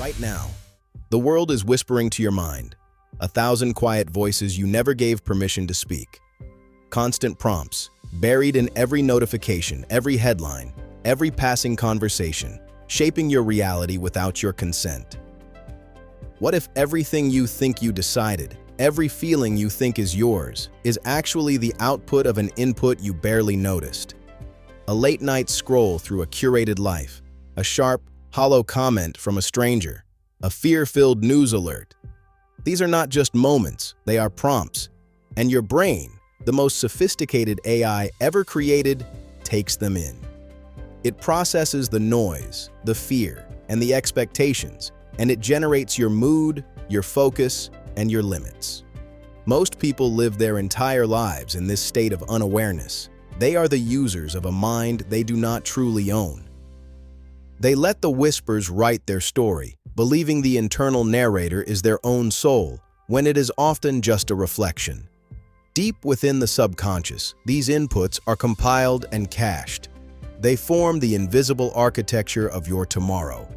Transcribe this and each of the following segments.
right now. The world is whispering to your mind, 1,000 quiet voices you never gave permission to speak. Constant prompts, buried in every notification, every headline, every passing conversation, shaping your reality without your consent. What if everything you think you decided, every feeling you think is yours, is actually the output of an input you barely noticed? A late-night scroll through a curated life, a sharp, hollow comment from a stranger, a fear-filled news alert. These are not just moments, they are prompts. And your brain, the most sophisticated AI ever created, takes them in. It processes the noise, the fear, and the expectations, and it generates your mood, your focus, and your limits. Most people live their entire lives in this state of unawareness. They are the users of a mind they do not truly own. They let the whispers write their story, believing the internal narrator is their own soul, when it is often just a reflection. Deep within the subconscious, these inputs are compiled and cached. They form the invisible architecture of your tomorrow.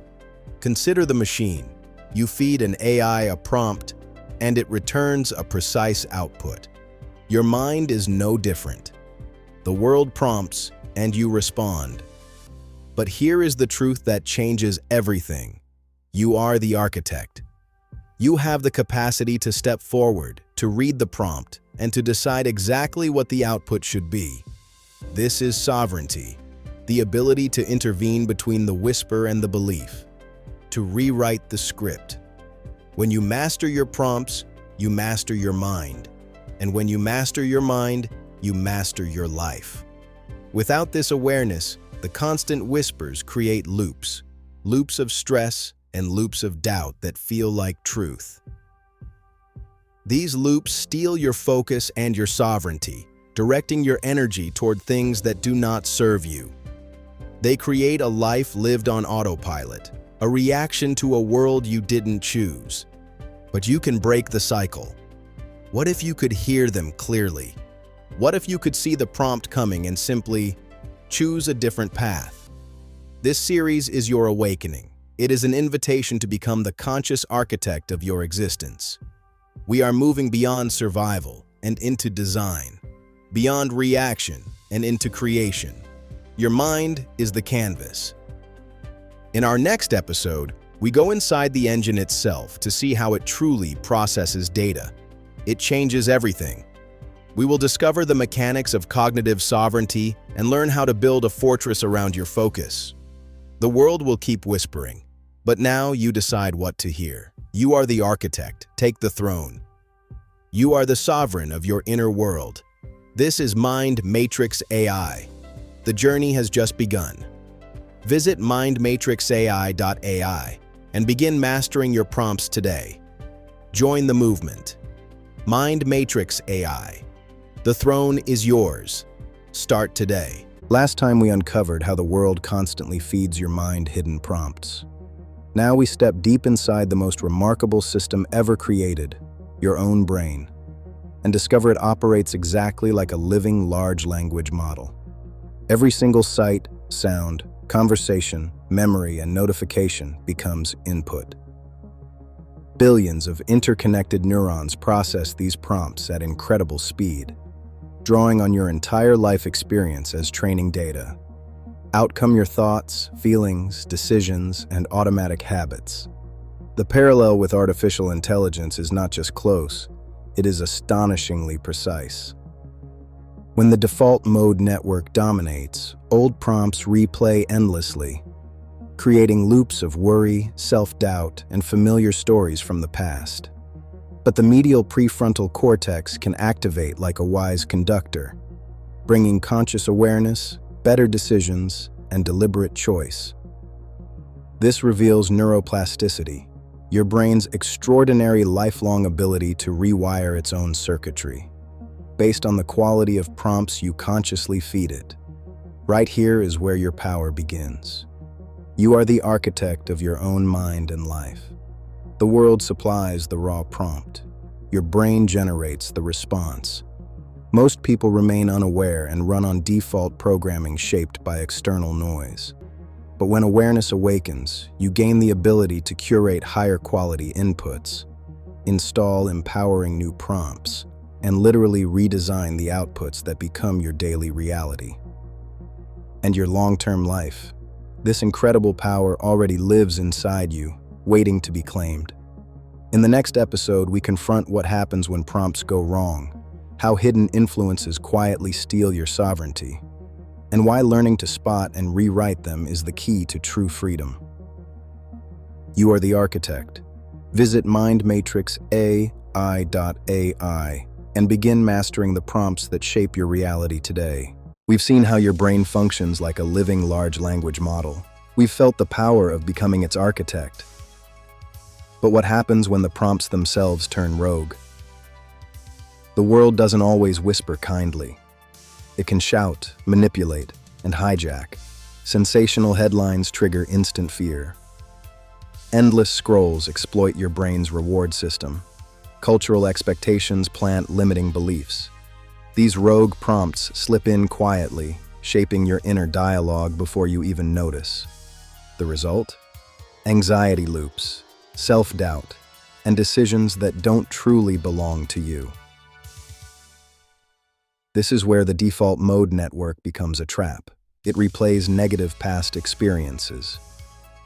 Consider the machine. You feed an AI a prompt, and it returns a precise output. Your mind is no different. The world prompts, and you respond. But here is the truth that changes everything. You are the architect. You have the capacity to step forward, to read the prompt, and to decide exactly what the output should be. This is sovereignty, the ability to intervene between the whisper and the belief, to rewrite the script. When you master your prompts, you master your mind. And when you master your mind, you master your life. Without this awareness, the constant whispers create loops of stress and loops of doubt that feel like truth. These loops steal your focus and your sovereignty, directing your energy toward things that do not serve you. They create a life lived on autopilot, a reaction to a world you didn't choose. But you can break the cycle. What if you could hear them clearly? What if you could see the prompt coming and simply choose a different path? This series is your awakening. It is an invitation to become the conscious architect of your existence. We are moving beyond survival and into design, beyond reaction and into creation. Your mind is the canvas. In our next episode, we go inside the engine itself to see how it truly processes data. It changes everything. We will discover the mechanics of cognitive sovereignty and learn how to build a fortress around your focus. The world will keep whispering, but now you decide what to hear. You are the architect. Take the throne. You are the sovereign of your inner world. This is mindmatrixai. The journey has just begun. Visit mindmatrixai.ai and begin mastering your prompts today. Join the movement. mindmatrixai. The throne is yours. Start today. Last time we uncovered how the world constantly feeds your mind hidden prompts. Now we step deep inside the most remarkable system ever created, your own brain, and discover it operates exactly like a living large language model. Every single sight, sound, conversation, memory, and notification becomes input. Billions of interconnected neurons process these prompts at incredible speed, drawing on your entire life experience as training data. Out come your thoughts, feelings, decisions, and automatic habits. The parallel with artificial intelligence is not just close, it is astonishingly precise. When the default mode network dominates, old prompts replay endlessly, creating loops of worry, self-doubt, and familiar stories from the past. But the medial prefrontal cortex can activate like a wise conductor, bringing conscious awareness, better decisions, and deliberate choice. This reveals neuroplasticity, your brain's extraordinary lifelong ability to rewire its own circuitry, based on the quality of prompts you consciously feed it. Right here is where your power begins. You are the architect of your own mind and life. The world supplies the raw prompt. Your brain generates the response. Most people remain unaware and run on default programming shaped by external noise. But when awareness awakens, you gain the ability to curate higher quality inputs, install empowering new prompts, and literally redesign the outputs that become your daily reality and your long-term life. This incredible power already lives inside you, waiting to be claimed. In the next episode, we confront what happens when prompts go wrong, how hidden influences quietly steal your sovereignty, and why learning to spot and rewrite them is the key to true freedom. You are the architect. Visit mindmatrixai.ai and begin mastering the prompts that shape your reality today. We've seen how your brain functions like a living large language model. We've felt the power of becoming its architect. But what happens when the prompts themselves turn rogue? The world doesn't always whisper kindly. It can shout, manipulate, and hijack. Sensational headlines trigger instant fear. Endless scrolls exploit your brain's reward system. Cultural expectations plant limiting beliefs. These rogue prompts slip in quietly, shaping your inner dialogue before you even notice. The result? Anxiety loops, self-doubt, and decisions that don't truly belong to you. This is where the default mode network becomes a trap. It replays negative past experiences.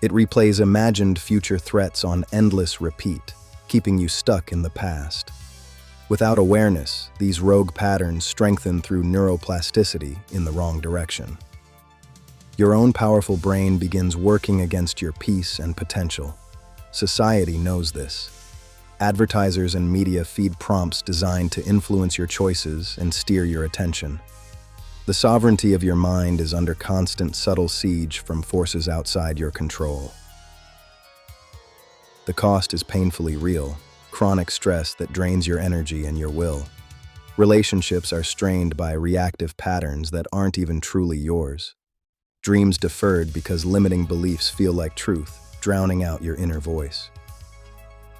It replays imagined future threats on endless repeat, keeping you stuck in the past. Without awareness, these rogue patterns strengthen through neuroplasticity in the wrong direction. Your own powerful brain begins working against your peace and potential. Society knows this. Advertisers and media feed prompts designed to influence your choices and steer your attention. The sovereignty of your mind is under constant subtle siege from forces outside your control. The cost is painfully real, chronic stress that drains your energy and your will. Relationships are strained by reactive patterns that aren't even truly yours. Dreams deferred because limiting beliefs feel like truth, drowning out your inner voice.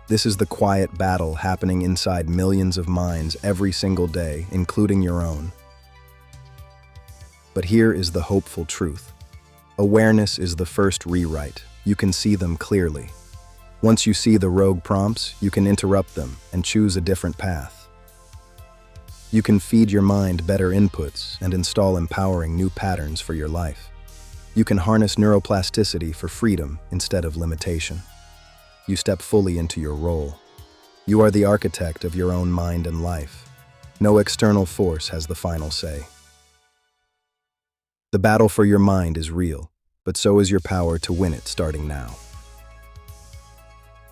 This is the quiet battle happening inside millions of minds every single day, including your own. But here is the hopeful truth. Awareness is the first rewrite. You can see them clearly. Once you see the rogue prompts, you can interrupt them and choose a different path. You can feed your mind better inputs and install empowering new patterns for your life. You can harness neuroplasticity for freedom instead of limitation. You step fully into your role. You are the architect of your own mind and life. No external force has the final say. The battle for your mind is real, but so is your power to win it starting now.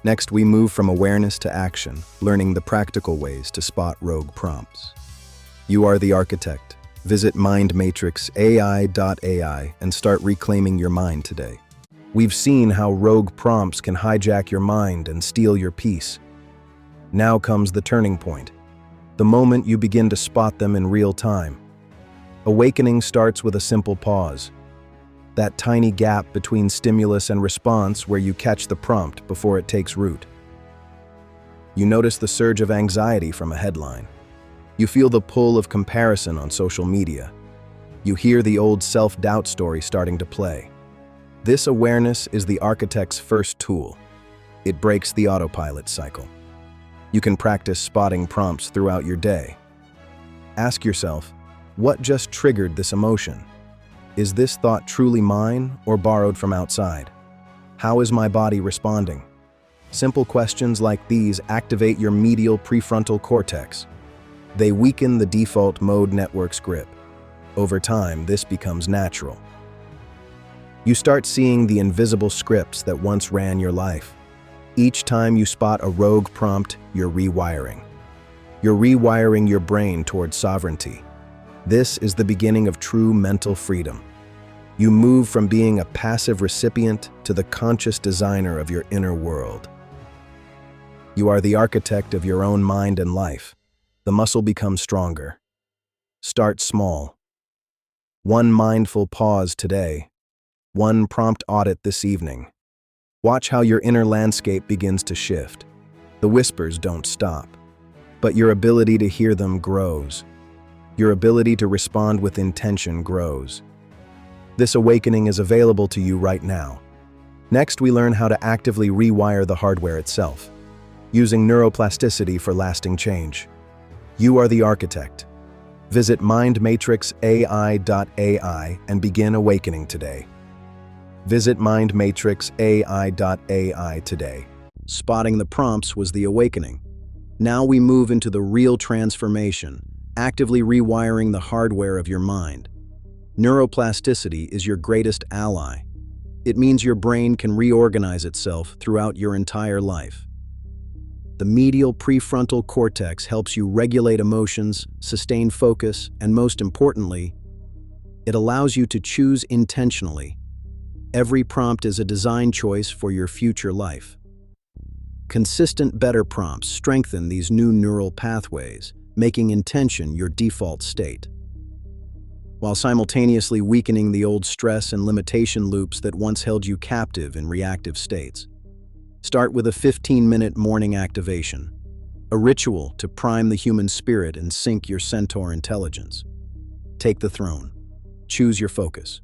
Next, we move from awareness to action, learning the practical ways to spot rogue prompts. You are the architect. Visit mindmatrixai.ai and start reclaiming your mind today. We've seen how rogue prompts can hijack your mind and steal your peace. Now comes the turning point, the moment you begin to spot them in real time. Awakening starts with a simple pause. That tiny gap between stimulus and response where you catch the prompt before it takes root. You notice the surge of anxiety from a headline. You feel the pull of comparison on social media. You hear the old self-doubt story starting to play. This awareness is the architect's first tool. It breaks the autopilot cycle. You can practice spotting prompts throughout your day. Ask yourself, what just triggered this emotion? Is this thought truly mine or borrowed from outside? How is my body responding? Simple questions like these activate your medial prefrontal cortex. They weaken the default mode network's grip. Over time, this becomes natural. You start seeing the invisible scripts that once ran your life. Each time you spot a rogue prompt, you're rewiring. You're rewiring your brain toward sovereignty. This is the beginning of true mental freedom. You move from being a passive recipient to the conscious designer of your inner world. You are the architect of your own mind and life. The muscle becomes stronger. Start small. One mindful pause today. One prompt audit this evening. Watch how your inner landscape begins to shift. The whispers don't stop, but your ability to hear them grows. Your ability to respond with intention grows. This awakening is available to you right now. Next, we learn how to actively rewire the hardware itself, using neuroplasticity for lasting change. You are the architect. Visit mindmatrixai.ai and begin awakening today. Visit mindmatrixai.ai today. Spotting the prompts was the awakening. Now we move into the real transformation, actively rewiring the hardware of your mind. Neuroplasticity is your greatest ally. It means your brain can reorganize itself throughout your entire life. The medial prefrontal cortex helps you regulate emotions, sustain focus, and most importantly, it allows you to choose intentionally. Every prompt is a design choice for your future life. Consistent better prompts strengthen these new neural pathways, making intention your default state, while simultaneously weakening the old stress and limitation loops that once held you captive in reactive states. Start with a 15-minute morning activation, a ritual to prime the human spirit and sync your centaur intelligence. Take the throne. Choose your focus.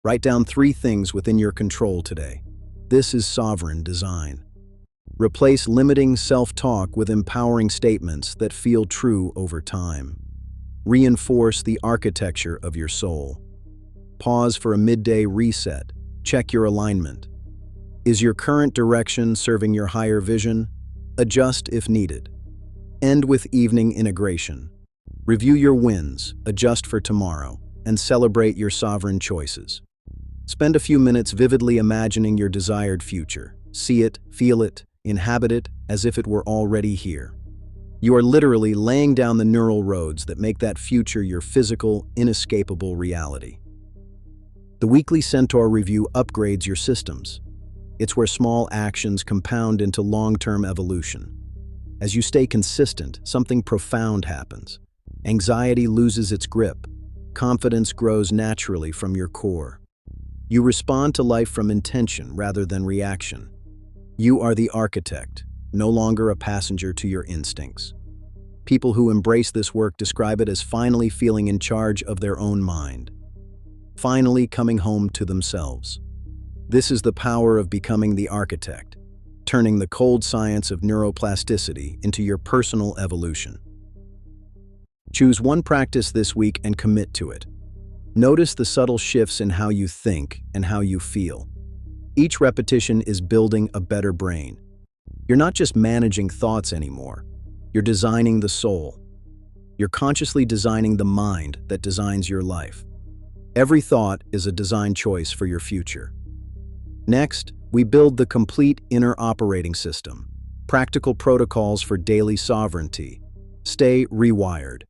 Write down 3 things within your control today. This is sovereign design. Replace limiting self-talk with empowering statements that feel true over time. Reinforce the architecture of your soul. Pause for a midday reset. Check your alignment. Is your current direction serving your higher vision? Adjust if needed. End with evening integration. Review your wins, adjust for tomorrow, and celebrate your sovereign choices. Spend a few minutes vividly imagining your desired future. See it, feel it, inhabit it as if it were already here. You are literally laying down the neural roads that make that future your physical, inescapable reality. The weekly Centaur Review upgrades your systems. It's where small actions compound into long-term evolution. As you stay consistent, something profound happens. Anxiety loses its grip. Confidence grows naturally from your core. You respond to life from intention rather than reaction. You are the architect, no longer a passenger to your instincts. People who embrace this work describe it as finally feeling in charge of their own mind, finally coming home to themselves. This is the power of becoming the architect, turning the cold science of neuroplasticity into your personal evolution. Choose one practice this week and commit to it. Notice the subtle shifts in how you think and how you feel. Each repetition is building a better brain. You're not just managing thoughts anymore. You're designing the soul. You're consciously designing the mind that designs your life. Every thought is a design choice for your future. Next, we build the complete inner operating system, practical protocols for daily sovereignty. Stay rewired.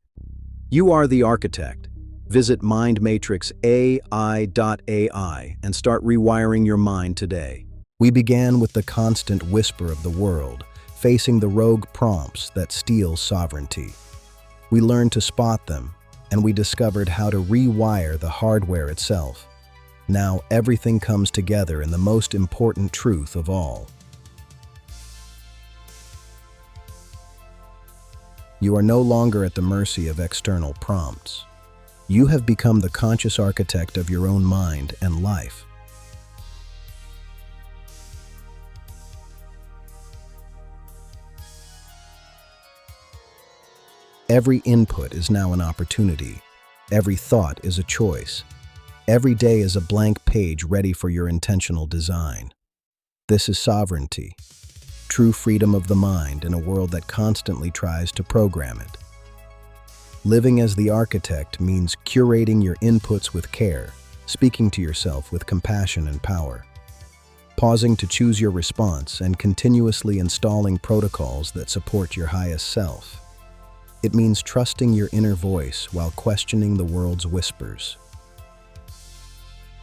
You are the architect. Visit mindmatrixai.ai and start rewiring your mind today. We began with the constant whisper of the world, facing the rogue prompts that steal sovereignty. We learned to spot them, and we discovered how to rewire the hardware itself. Now everything comes together in the most important truth of all. You are no longer at the mercy of external prompts. You have become the conscious architect of your own mind and life. Every input is now an opportunity. Every thought is a choice. Every day is a blank page ready for your intentional design. This is sovereignty, true freedom of the mind in a world that constantly tries to program it. Living as the architect means curating your inputs with care, speaking to yourself with compassion and power, pausing to choose your response, and continuously installing protocols that support your highest self. It means trusting your inner voice while questioning the world's whispers.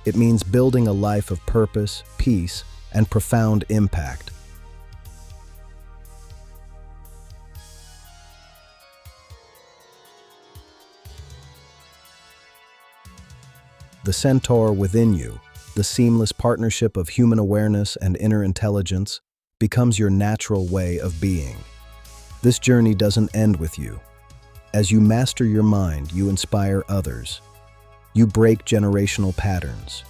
It means building a life of purpose, peace, and profound impact. The centaur within you, the seamless partnership of human awareness and inner intelligence, becomes your natural way of being. This journey doesn't end with you. As you master your mind, you inspire others. You break generational patterns.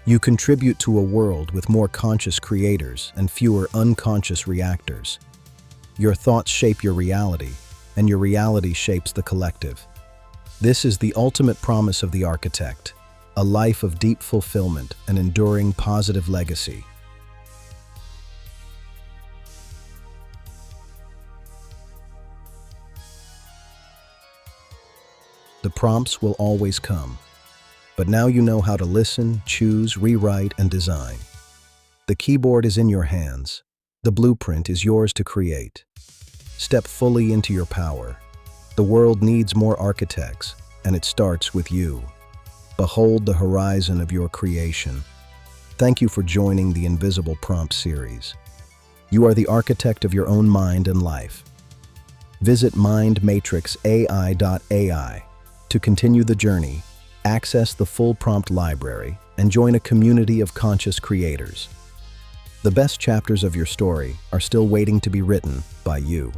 You contribute to a world with more conscious creators and fewer unconscious reactors. Your thoughts shape your reality, and your reality shapes the collective. This is the ultimate promise of the architect, a life of deep fulfillment and enduring positive legacy. The prompts will always come, but now you know how to listen, choose, rewrite, and design. The keyboard is in your hands. The blueprint is yours to create. Step fully into your power. The world needs more architects, and it starts with you. Behold the horizon of your creation. Thank you for joining the Invisible Prompt series. You are the architect of your own mind and life. Visit mindmatrixai.ai to continue the journey, access the full prompt library, and join a community of conscious creators. The best chapters of your story are still waiting to be written by you.